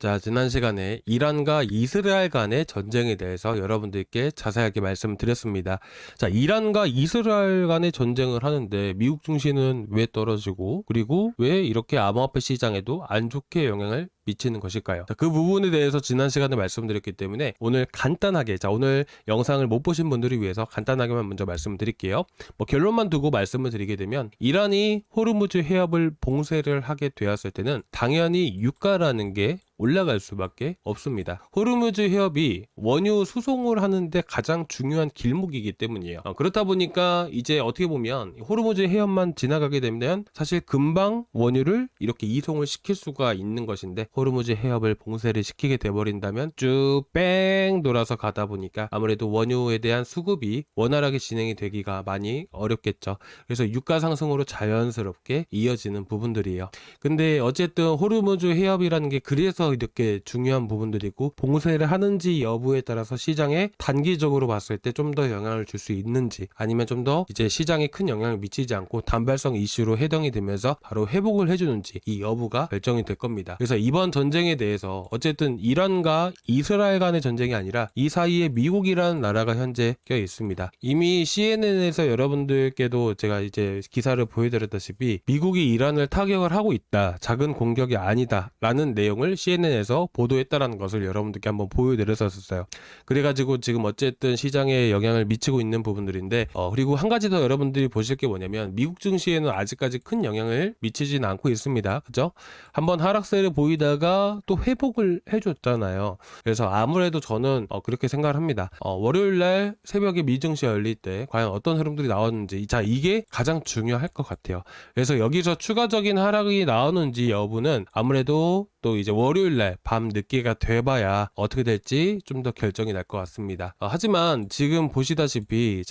자, 지난 시간에 이란과 이스라엘 간의 전쟁에 대해서 여러분들께 자세하게 말씀드렸습니다. 자, 이란과 이스라엘 간의 전쟁을 하는데 미국 증시는 왜 떨어지고 그리고 왜 이렇게 암호화폐 시장에도 안 좋게 영향을 미치는 것일까요? 자, 그 부분에 대해서 지난 시간에 말씀드렸기 때문에 오늘 간단하게, 오늘 영상을 못 보신 분들을 위해서 간단하게만 먼저 말씀드릴게요. 결론만 두고 말씀을 드리게 되면 이란이 호르무즈 해협을 봉쇄를 하게 되었을 때는 당연히 유가라는 게 올라갈 수밖에 없습니다. 호르무즈 해협이 원유 수송을 하는데 가장 중요한 길목이기 때문이에요. 그렇다 보니까 이제 어떻게 보면 호르무즈 해협만 지나가게 되면 사실 금방 원유를 이렇게 이송을 시킬 수가 있는 것인데 호르무즈 해협을 봉쇄를 시키게 돼버린다면 쭉 뺑 돌아서 가다 보니까 아무래도 원유에 대한 수급이 원활하게 진행이 되기가 많이 어렵겠죠. 그래서 유가 상승으로 자연스럽게 이어지는 부분들이에요. 근데 어쨌든 호르무즈 해협이라는 게 그래서 이렇게 중요한 부분들이고 봉쇄를 하는지 여부에 따라서 시장에 단기적으로 봤을 때 좀 더 영향을 줄 수 있는지 아니면 좀 더 이제 시장에 큰 영향을 미치지 않고 단발성 이슈로 해당이 되면서 바로 회복을 해주는지 이 여부가 결정이 될 겁니다. 그래서 이번 전쟁에 대해서 어쨌든 이란과 이스라엘 간의 전쟁이 아니라 이 사이에 미국이라는 나라가 현재 껴 있습니다. 이미 CNN에서 여러분들께도 제가 이제 기사를 보여드렸다시피 미국이 이란을 타격을 하고 있다. 작은 공격이 아니다. 라는 내용을 CNN에서 보도했다라는 것을 여러분들께 한번 보여드렸었어요. 그래가지고 지금 어쨌든 시장에 영향을 미치고 있는 부분들인데 그리고 한 가지 더 여러분들이 보실 게 뭐냐면 미국 증시에는 아직까지 큰 영향을 미치지는 않고 있습니다. 그죠? 한번 하락세를 보이다가 또 회복을 해줬잖아요. 그래서 아무래도 저는 그렇게 생각을 합니다. 월요일날 새벽에 미증시 열릴 때 과연 어떤 흐름들이 나왔는지 이게 가장 중요할 것 같아요. 그래서 여기서 추가적인 하락이 나오는지 여부는 아무래도 또 이제 월요일날 밤 늦게가 돼봐야 어떻게 될지 좀 더 결정이 날 것 같습니다. 하지만 지금 보시다시피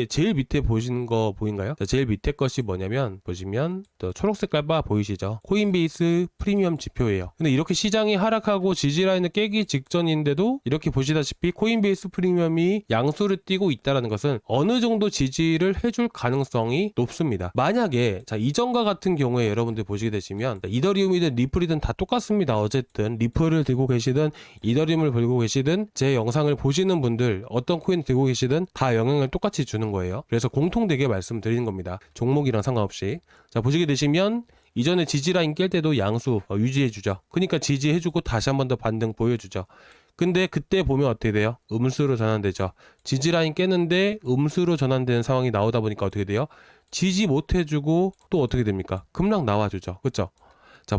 제일 밑에 보시는 거 보인가요? 제일 밑에 것이 뭐냐면 보시면 또 초록 색깔 바 보이시죠? 코인베이스 프리미엄 지표예요. 근데 이렇게 시장이 하락하고 지지라인을 깨기 직전인데도 이렇게 보시다시피 코인베이스 프리미엄이 양수를 띄고 있다는 것은 어느 정도 지지를 해줄 가능성이 높습니다. 만약에 이전과 같은 경우에 여러분들 보시게 되시면 이더리움이든 리플이든 다 똑같습니다. 어쨌든 리플을 들고 계시든 이더리움을 들고 계시든 제 영상을 보시는 분들 어떤 코인 들고 계시든 다 영향을 똑같이 주는 거예요. 그래서 공통되게 말씀드리는 겁니다. 종목이랑 상관없이. 보시게 되시면 이전에 지지라인 깰 때도 양수 유지해주죠. 그러니까 지지해주고 다시 한 번 더 반등 보여주죠. 근데 그때 보면 어떻게 돼요? 음수로 전환되죠. 지지라인 깨는데 음수로 전환되는 상황이 나오다 보니까 어떻게 돼요? 지지 못해주고 또 어떻게 됩니까? 급락 나와주죠. 그쵸?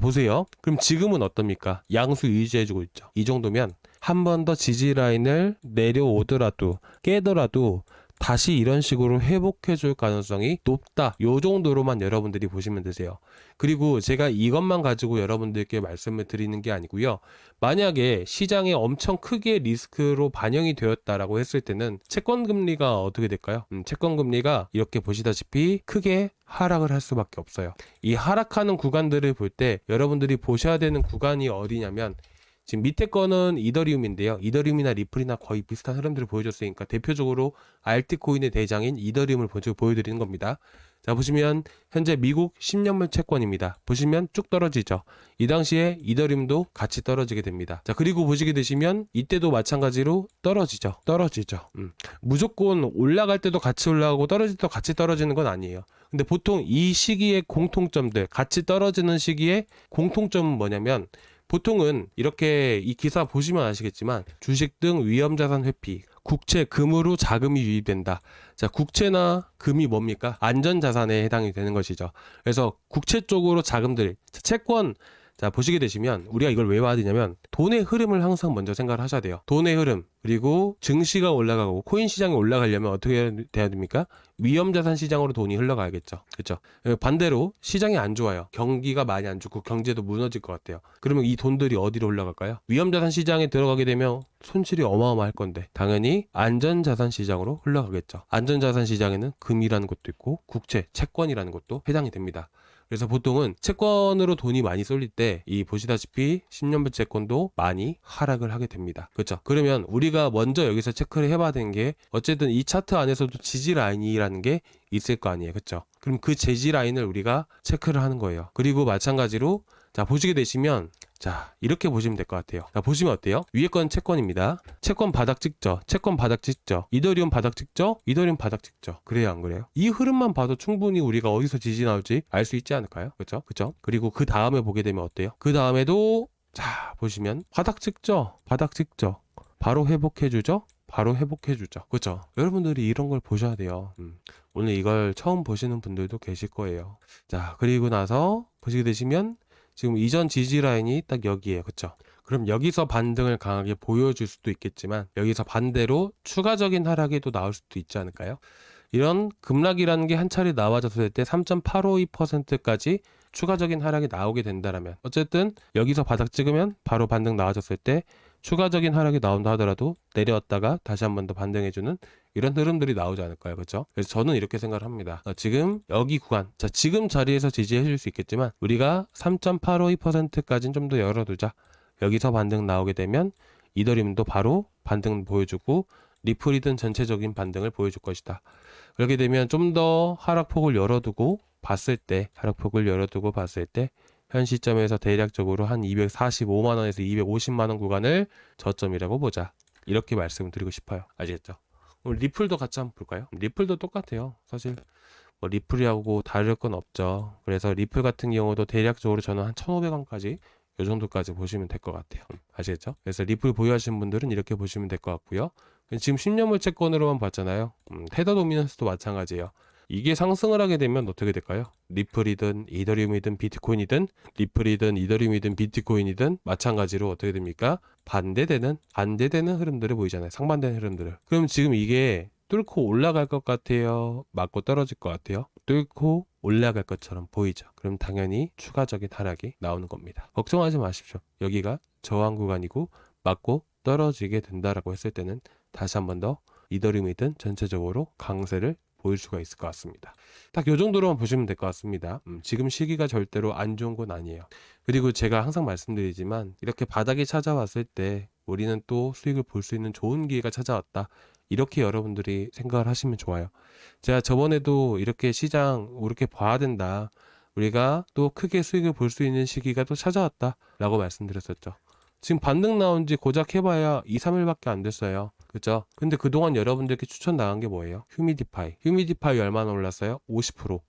보세요. 그럼 지금은 어떻습니까? 양수 유지해주고 있죠. 이 정도면 한 번 더 지지라인을 내려오더라도 깨더라도 다시 이런 식으로 회복해 줄 가능성이 높다. 요 정도로만 여러분들이 보시면 되세요. 그리고 제가 이것만 가지고 여러분들께 말씀을 드리는 게 아니고요. 만약에 시장에 엄청 크게 리스크로 반영이 되었다라고 했을 때는 채권 금리가 어떻게 될까요? 채권 금리가 이렇게 보시다시피 크게 하락을 할 수밖에 없어요. 이 하락하는 구간들을 볼 때 여러분들이 보셔야 되는 구간이 어디냐면 지금 밑에 거는 이더리움인데요. 이더리움이나 리플이나 거의 비슷한 흐름들을 보여줬으니까 대표적으로 알트코인의 대장인 이더리움을 보여드리는 겁니다. 보시면 현재 미국 10년물 채권입니다. 보시면 쭉 떨어지죠. 이 당시에 이더리움도 같이 떨어지게 됩니다. 그리고 보시게 되시면 이때도 마찬가지로 떨어지죠. 무조건 올라갈 때도 같이 올라가고 떨어질 때도 같이 떨어지는 건 아니에요. 근데 보통 이 시기의 공통점들, 같이 떨어지는 시기의 공통점은 뭐냐면 보통은 이렇게 이 기사 보시면 아시겠지만 주식 등 위험자산 회피, 국채, 금으로 자금이 유입된다. 국채나 금이 뭡니까? 안전자산에 해당이 되는 것이죠. 그래서 국채 쪽으로 자금들, 채권, 보시게 되시면 우리가 이걸 왜 봐야 되냐면 돈의 흐름을 항상 먼저 생각을 하셔야 돼요. 돈의 흐름, 그리고 증시가 올라가고 코인 시장이 올라가려면 어떻게 돼야 됩니까? 위험자산 시장으로 돈이 흘러가야겠죠. 그렇죠? 반대로 시장이 안 좋아요. 경기가 많이 안 좋고 경제도 무너질 것 같아요. 그러면 이 돈들이 어디로 올라갈까요? 위험자산 시장에 들어가게 되면 손실이 어마어마할 건데 당연히 안전자산 시장으로 흘러가겠죠. 안전자산 시장에는 금이라는 것도 있고 국채, 채권이라는 것도 해당이 됩니다. 그래서 보통은 채권으로 돈이 많이 쏠릴 때 이 보시다시피 10년물 채권도 많이 하락을 하게 됩니다. 그렇죠? 그러면 우리가 먼저 여기서 체크를 해봐야 되는 게 어쨌든 이 차트 안에서도 지지 라인이라는 게 있을 거 아니에요. 그렇죠? 그럼 그 지지 라인을 우리가 체크를 하는 거예요. 그리고 마찬가지로 보시게 되시면 자, 이렇게 보시면 될 것 같아요. 자, 보시면 어때요? 위에 건 채권입니다. 채권 바닥 찍죠. 채권 바닥 찍죠. 이더리움 바닥 찍죠. 이더리움 바닥 찍죠. 그래요, 안 그래요? 이 흐름만 봐도 충분히 우리가 어디서 지지 나올지 알 수 있지 않을까요? 그렇죠? 그렇죠? 그리고 그 다음에 보게 되면 어때요? 그 다음에도 자, 보시면 바닥 찍죠. 바닥 찍죠. 바로 회복해주죠. 바로 회복해주죠. 그렇죠? 여러분들이 이런 걸 보셔야 돼요. 오늘 이걸 처음 보시는 분들도 계실 거예요. 자, 그리고 나서 보시게 되시면 지금 이전 지지 라인이 딱 여기에요. 그쵸? 그럼 여기서 반등을 강하게 보여줄 수도 있겠지만 여기서 반대로 추가적인 하락이 또 나올 수도 있지 않을까요? 이런 급락이라는 게 한 차례 나와졌을 때 3.852%까지 추가적인 하락이 나오게 된다면 어쨌든 여기서 바닥 찍으면 바로 반등 나와졌을 때 추가적인 하락이 나온다 하더라도 내려왔다가 다시 한 번 더 반등해주는 이런 흐름들이 나오지 않을까요? 그렇죠? 그래서 저는 이렇게 생각을 합니다. 지금 여기 구간, 자 지금 자리에서 지지해 줄 수 있겠지만 우리가 3.852%까지는 좀 더 열어두자. 여기서 반등 나오게 되면 이더리움도 바로 반등 보여주고 리플이든 전체적인 반등을 보여줄 것이다. 그렇게 되면 좀 더 하락폭을 열어두고 봤을 때 현 시점에서 대략적으로 한 245만원에서 250만원 구간을 저점이라고 보자. 이렇게 말씀을 드리고 싶어요. 아시겠죠? 오늘 리플도 같이 한번 볼까요? 리플도 똑같아요. 사실 뭐 리플이하고 다를 건 없죠. 그래서 리플 같은 경우도 대략적으로 저는 한 1,500원까지 이 정도까지 보시면 될 것 같아요. 아시겠죠? 그래서 리플 보유하시는 분들은 이렇게 보시면 될 것 같고요. 지금 10년물 채권으로만 봤잖아요. 테더 도미넌스도 마찬가지예요. 이게 상승을 하게 되면 어떻게 될까요? 리플이든 이더리움이든 비트코인이든 리플이든 이더리움이든 비트코인이든 마찬가지로 어떻게 됩니까? 반대되는 흐름들을 보이잖아요. 상반되는 흐름들을. 그럼 지금 이게 뚫고 올라갈 것 같아요? 맞고 떨어질 것 같아요? 뚫고 올라갈 것처럼 보이죠. 그럼 당연히 추가적인 하락이 나오는 겁니다. 걱정하지 마십시오. 여기가 저항 구간이고 맞고 떨어지게 된다라고 했을 때는 다시 한 번 더 이더리움이든 전체적으로 강세를 보일 수가 있을 것 같습니다. 딱 이 정도로만 보시면 될 것 같습니다. 지금 시기가 절대로 안 좋은 건 아니에요. 그리고 제가 항상 말씀드리지만 이렇게 바닥이 찾아왔을 때 우리는 또 수익을 볼 수 있는 좋은 기회가 찾아왔다. 이렇게 여러분들이 생각을 하시면 좋아요. 제가 저번에도 이렇게 시장 이렇게 봐야 된다. 우리가 또 크게 수익을 볼 수 있는 시기가 또 찾아왔다. 라고 말씀드렸었죠. 지금 반등 나온 지 고작 해봐야 2, 3일밖에 안 됐어요. 그죠? 근데 그동안 여러분들께 추천 나간 게 뭐예요? 휴미디파이 얼마나 올랐어요? 50%.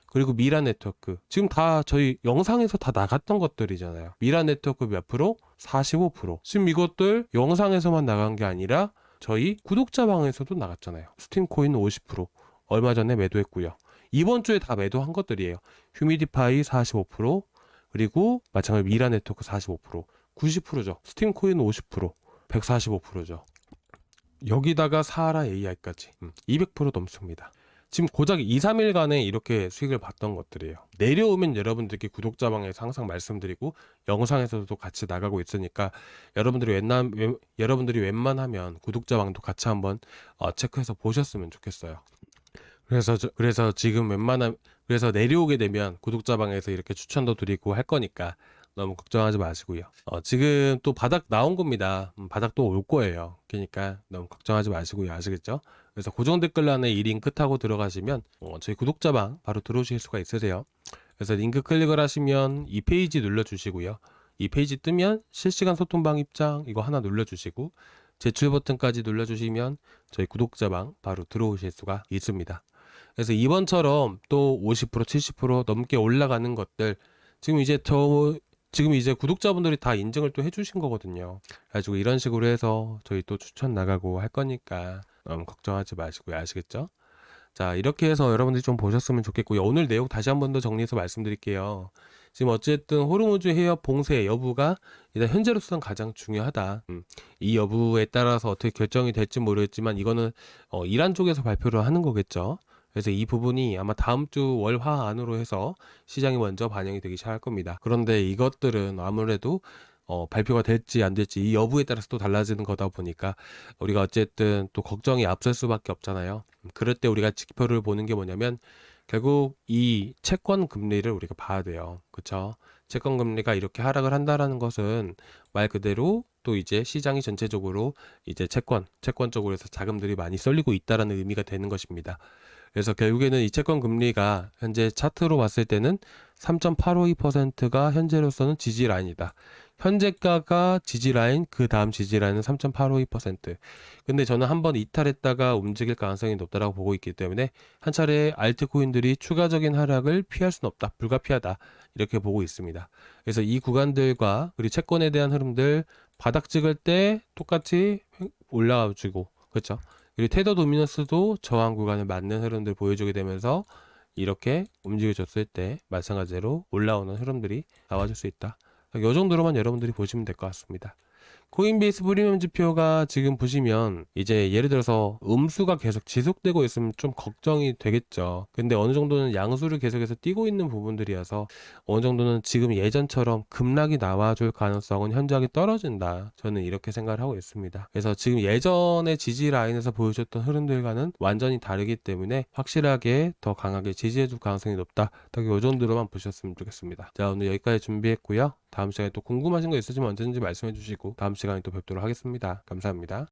그리고 미라 네트워크. 지금 다 저희 영상에서 다 나갔던 것들이잖아요. 미라 네트워크 몇 프로? 45%. 지금 이것들 영상에서만 나간 게 아니라 저희 구독자 방에서도 나갔잖아요. 스팀코인 50%. 얼마 전에 매도했고요. 이번 주에 다 매도한 것들이에요. 휴미디파이 45%, 그리고 마찬가지로 미라 네트워크 45%, 90%죠. 스팀코인 50%, 145%죠. 여기다가 사하라 AI까지 200% 넘습니다. 지금 고작 2, 3일간에 이렇게 수익을 봤던 것들이에요. 내려오면 여러분들께 구독자방에서 항상 말씀드리고 영상에서도 같이 나가고 있으니까 여러분들이 웬만하면 구독자방도 같이 한번 체크해서 보셨으면 좋겠어요. 그래서 지금 그래서 내려오게 되면 구독자방에서 이렇게 추천도 드리고 할 거니까 너무 걱정하지 마시고요. 지금 또 바닥 나온 겁니다. 바닥 또 올 거예요. 그러니까 너무 걱정하지 마시고요. 아시겠죠? 그래서 고정 댓글란에 이 링크 타고 들어가시면 저희 구독자방 바로 들어오실 수가 있으세요. 그래서 링크 클릭을 하시면 이 페이지 눌러주시고요. 이 페이지 뜨면 실시간 소통방 입장 이거 하나 눌러주시고 제출 버튼까지 눌러주시면 저희 구독자방 바로 들어오실 수가 있습니다. 그래서 이번처럼 또 50%, 70% 넘게 올라가는 것들 지금 이제 구독자분들이 다 인증을 또 해주신 거거든요. 그래가지고 이런 식으로 해서 저희 또 추천 나가고 할 거니까 너무 걱정하지 마시고요. 아시겠죠? 자, 이렇게 해서 여러분들이 좀 보셨으면 좋겠고요. 오늘 내용 다시 한 번 더 정리해서 말씀드릴게요. 지금 어쨌든 호르무즈 해협 봉쇄 여부가 일단 현재로서는 가장 중요하다. 이 여부에 따라서 어떻게 결정이 될지 모르겠지만 이거는 이란 쪽에서 발표를 하는 거겠죠. 그래서 이 부분이 아마 다음 주 월화 안으로 해서 시장이 먼저 반영이 되기 시작할 겁니다. 그런데 이것들은 아무래도 발표가 될지 안 될지 이 여부에 따라서 또 달라지는 거다 보니까 우리가 어쨌든 또 걱정이 앞설 수밖에 없잖아요. 그럴 때 우리가 지표를 보는 게 뭐냐면 결국 이 채권 금리를 우리가 봐야 돼요. 그렇죠? 채권 금리가 이렇게 하락을 한다라는 것은 말 그대로 또 이제 시장이 전체적으로 이제 채권 쪽으로 해서 자금들이 많이 쏠리고 있다라는 의미가 되는 것입니다. 그래서 결국에는 이 채권 금리가 현재 차트로 봤을 때는 3.852%가 현재로서는 지지 라인이다. 현재가가 지지라인, 그 다음 지지라인은 3.852%. 근데 저는 한번 이탈했다가 움직일 가능성이 높다라고 보고 있기 때문에 한 차례 알트코인들이 추가적인 하락을 피할 수는 없다, 불가피하다, 이렇게 보고 있습니다. 그래서 이 구간들과 그리고 채권에 대한 흐름들, 바닥 찍을 때 똑같이 올라와주고, 그렇죠? 그리고 테더 도미너스도 저항 구간을 맞는 흐름들 보여주게 되면서 이렇게 움직여줬을 때 마찬가지로 올라오는 흐름들이 나와줄 수 있다. 이 정도로만 여러분들이 보시면 될 것 같습니다. 코인베이스 프리미엄 지표가 지금 보시면 이제 예를 들어서 음수가 계속 지속되고 있으면 좀 걱정이 되겠죠. 근데 어느 정도는 양수를 계속해서 띄고 있는 부분들이어서 어느 정도는 지금 예전처럼 급락이 나와줄 가능성은 현저하게 떨어진다, 저는 이렇게 생각을 하고 있습니다. 그래서 지금 예전의 지지 라인에서 보여줬던 흐름들과는 완전히 다르기 때문에 확실하게 더 강하게 지지해줄 가능성이 높다, 딱 이 정도로만 보셨으면 좋겠습니다. 자, 오늘 여기까지 준비했고요. 다음 시간에 또 궁금하신 거 있으시면 언제든지 말씀해 주시고 다음 시간에 또 뵙도록 하겠습니다. 감사합니다.